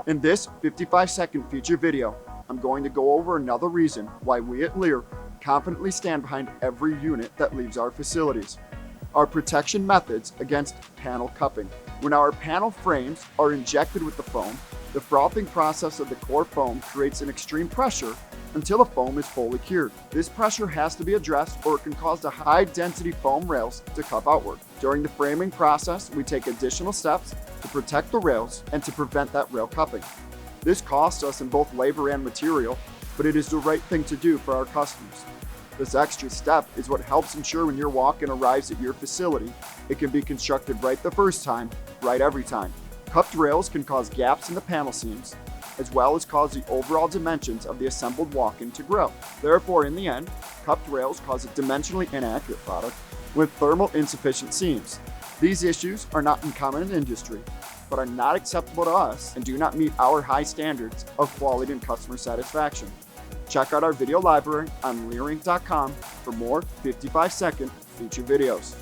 In this 55-second feature video, I'm going to go over another reason why we at Leer confidently stand behind every unit that leaves our facilities. Our protection methods against panel cupping. When our panel frames are injected with the foam, the frothing process of the core foam creates an extreme pressure until the foam is fully cured. This pressure has to be addressed or it can cause the high-density foam rails to cup outward. During the framing process, we take additional steps to protect the rails and to prevent that rail cupping. This costs us in both labor and material, but it is the right thing to do for our customers. This extra step is what helps ensure when your walk-in arrives at your facility, it can be constructed right the first time, right every time. Cupped rails can cause gaps in the panel seams, as well as cause the overall dimensions of the assembled walk-in to grow. Therefore, in the end, cupped rails cause a dimensionally inaccurate product with thermal insufficient seams. These issues are not uncommon in industry, but are not acceptable to us and do not meet our high standards of quality and customer satisfaction. Check out our video library on leerinc.com for more 55-second feature videos.